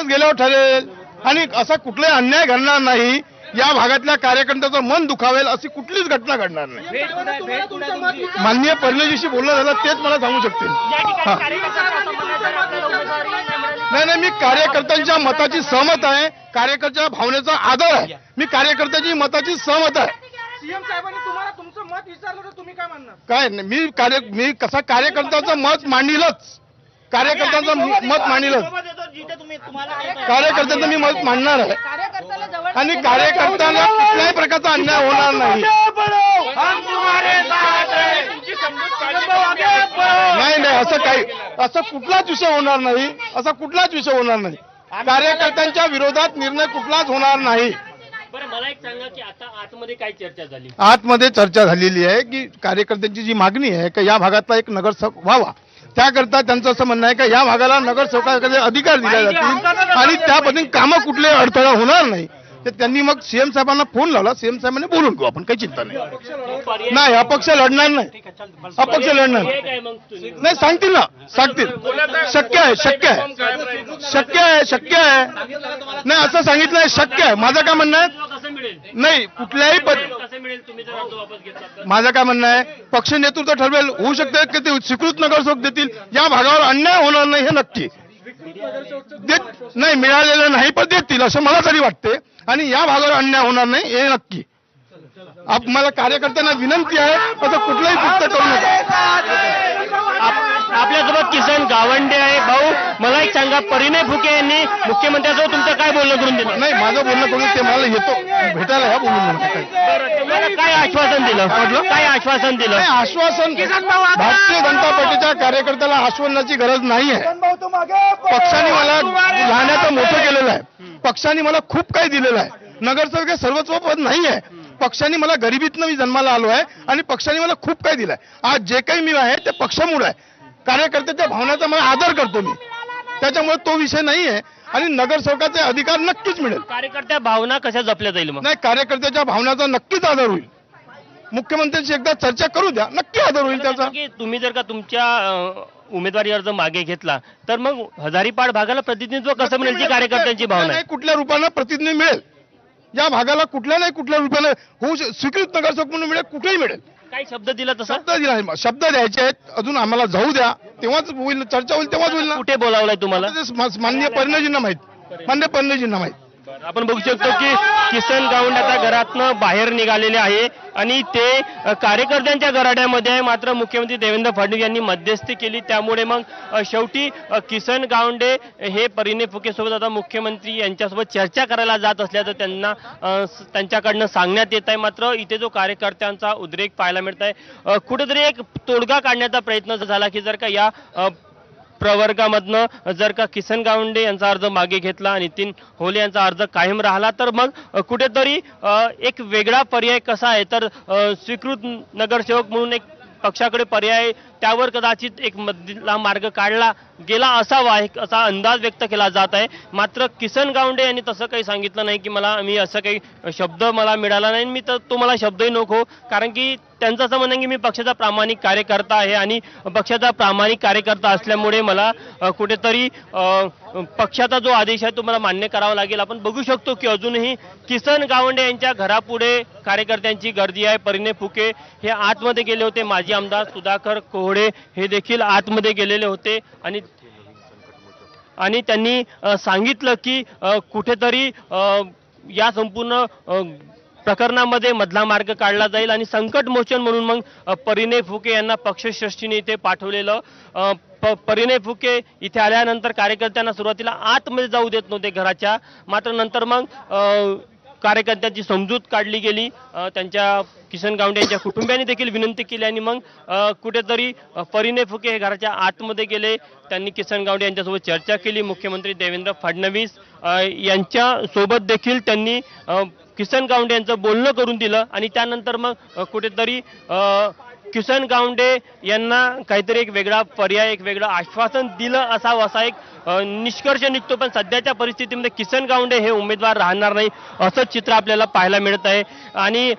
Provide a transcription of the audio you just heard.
गेल्यावर ठरेल आणि असा कुठलाही अन्याय घडणार नाही. या भागातल्या कार्यकर्त्याचं मन दुखावेल अशी कुठलीच घटना घडणार नाही. माननीय परिणयजीशी बोलणं झालं तेच मला सांगू शकतील. नाही, मी कार्यकर्त्यांच्या मताची सहमत आहे. कार्यकर्त्याच्या भावनेचा आदर आहे. मी कार्यकर्त्याची मताची सहमत आहे. सीएम साहेबांनी तुम्हाला तुमचं मत विचारलं तर तुम्ही काय म्हणणार? काय मी कसा कार्यकर्त्याचं मत मांडीलच. कार्यकर्त्यांचं मत मांडीलच. कार्यकर्त्यांचं मी मत मांडणार आहे आणि कार्यकर्त्यांना कुठल्याही प्रकारचा अन्याय होणार नाही. नाही, असं कुठलाच विषय होणार नाही. असा कुठलाच विषय होणार नाही. कार्यकर्त्यांच्या विरोधात निर्णय कुठलाच होणार नाही. बरं, मला एक सांगा की आता आतमध्ये काय चर्चा झाली? आतमध्ये चर्चा झालेली आहे की कार्यकर्त्यांची जी मागणी आहे की या भागातला एक नगरसेवक व्हावा, त्याकरता त्यांचं असं म्हणणं आहे की या भागाला नगरसेवकाकडे अधिकार दिले जातील आणि त्या पद्धतीने कामं कुठले अडथळा होणार नाही. तर त्यांनी मग सीएम साहेबांना फोन लावला. सीएम साहेबांनी बोलून घेऊ, आपण काही चिंता नाही. अपक्ष लढणार नाही. अपक्ष लढणार नाही. सांगतील ना, सांगतील. शक्य आहे. नाही, असं सांगितलं आहे, शक्य आहे. माझं काय म्हणणं आहे, नाही कुठल्याही माझं काय म्हणणं आहे, पक्ष नेतृत्व ठरवेल. होऊ शकते की ते स्वीकृत नगरसेवक देतील. या भागावर अन्याय होणार नाही हे नक्की. नाही, मिळालेलं नाही पण देतील असं मला तरी वाटते आणि या भागावर अन्याय होणार नाही हे नक्की. मला कार्यकर्त्यांना विनंती आहे, असं कुठलंही कृत्य करू नका. आपल्यासोबत किसन गावंडे आहे. भाऊ, मला एक सांगा, परिणय फुके यांनी मुख्यमंत्र्यांसोबत तुमचं काय बोलणं करून दिलं? नाही, माझं बोलणं करून ते मला येतो भेटायला या बोलून काय आश्वासन दिलं? काय आश्वासन दिलं? आश्वासन भारतीय जनता पार्टीच्या कार्यकर्त्याला आश्वासनाची गरज नाही आहे. पक्षाने मला लहानाचं मोठं केलेलं आहे. पक्षाने मला खूप काही दिलेलं आहे. नगरसेवक हे सर्वस्व पद नाही आहे. पक्षाने मला गरिबीतनं मी जन्माला आलो आहे आणि पक्षाने मला खूप काही दिलंय. आज जे काही मी आहे ते पक्षामुळे आहे. कार्यकर्त्याच्या भावनाचा मला आदर करतो मी, त्याच्यामुळे तो विषय नाही आहे आणि नगरसेवकाचे अधिकार नक्कीच मिळेल. कार्यकर्त्या भावना कशा जपल्या जाईल? मग नाही, कार्यकर्त्याच्या भावनाचा नक्कीच आदर होईल. मुख्यमंत्र्यांशी एकदा चर्चा करू द्या, नक्की आदर होईल त्याचा. तुम्ही जर का तुमच्या उमेदवारी अर्ज मागे घेतला तर मग हजारीपाड भागाला प्रतिनिधित्व कसं मिळेल? जी कार्यकर्त्यांची भावना आहे, कुठल्या रूपानं प्रतिनिधी मिळेल या भागाला, कुठल्या नाही कुठल्या रूपानं होऊ स्वीकृत नगरसेवक म्हणून मिळेल, कुठेही मिळेल. काही शब्द दिला तसा? शब्द दिला, शब्द द्यायचे आहेत. अजून आम्हाला जाऊ द्या, तेव्हाच होईल चर्चा, होईल तेव्हाच होईल ना. कुठे बोलावलाय तुम्हाला? माननीय परिणयजींना माहित. आपण बघू शकतो की किसन गावंडे आता घरातनं बाहेर निघालेले आहे आणि ते कार्यकर्त्यांच्या गराड्यामध्ये आहे. मात्र मुख्यमंत्री देवेंद्र फडणवीस यांनी मध्यस्थी केली, त्यामुळे मग शेवटी किसन गावंडे हे परिणय फुके सोबत आता मुख्यमंत्री यांच्यासोबत चर्चा करायला जात असल्याचं त्यांच्याकडनं सांगण्यात येत आहे. मात्र इथे जो कार्यकर्त्यांचा उद्रेक पाहायला मिळत आहे, कुठेतरी एक तोडगा काढण्याचा प्रयत्न झाला की जर का या प्रवर्गामधनं जर का किसन गावंडे यांचा अर्ज मागे घेतला आणि नितीन होले यांचा अर्ज कायम राहिला तर मग कुठेतरी एक वेगळा पर्याय कसा आहे, तर स्वीकृत नगरसेवक म्हणून एक पक्षाकडे पर्याय, त्यावर कदाचित एक मधला मार्ग काढला गेला असावा असा अंदाज व्यक्त केला जात आहे. मात्र किसन गावंडे यांनी तसं काही सांगितलं नाही की मी असं काही शब्द मला मिळाला नाही, मी तर तो मला शब्दही नको, कारण की त्यांचं असं म्हणणं की मी पक्षाचा प्रामाणिक कार्यकर्ता आहे आणि पक्षाचा प्रामाणिक कार्यकर्ता असल्यामुळे मला कुठेतरी पक्षाचा जो आदेश आहे तो मला मान्य करावा लागेल. आपण बघू शकतो की अजूनही किसन गावंडे यांच्या घरापुढे कार्यकर्त्यांची गर्दी आहे. परिणय फुके हे आतमध्ये गेले होते, माजी आमदार सुधाकर कोहडे हे देखील आतमध्ये गेलेले होते आणि त्यांनी सांगितलं की कुठेतरी या संपूर्ण प्रकरणामध्ये मधला मार्ग काढला जाईल आणि संकट मोचन म्हणून मग परिणय फुके यांना पक्षश्रेष्ठीने इथे पाठवलेलं. परिणय फुके इथे आल्यानंतर कार्यकर्त्यांना सुरुवातीला आतमध्ये जाऊ देत नव्हते घराच्या, मात्र नंतर मग कार्यकर्त्यांची समजूत काढली गेली. त्यांच्या किसन गावंडे यांच्या कुटुंबियांनी देखील विनंती केली आणि मग कुठेतरी परिणय फुके हे घराच्या आतमध्ये गेले. त्यांनी किसन गावंडे यांच्यासोबत चर्चा केली. मुख्यमंत्री देवेंद्र फडणवीस यांच्या सोबत देखील त्यांनी किसन गावंडे यांचं बोलणं करून दिलं आणि त्यानंतर मग कुठेतरी किसन गावंडे यांना काहीतरी एक वेगळा पर्याय, एक वेगळं आश्वासन दिलं असावं असा एक निष्कर्ष निघतो. पण सध्याच्या परिस्थितीमध्ये किसन गावंडे हे उमेदवार राहणार नाही असंच चित्र आपल्याला पाहायला मिळत आहे आणि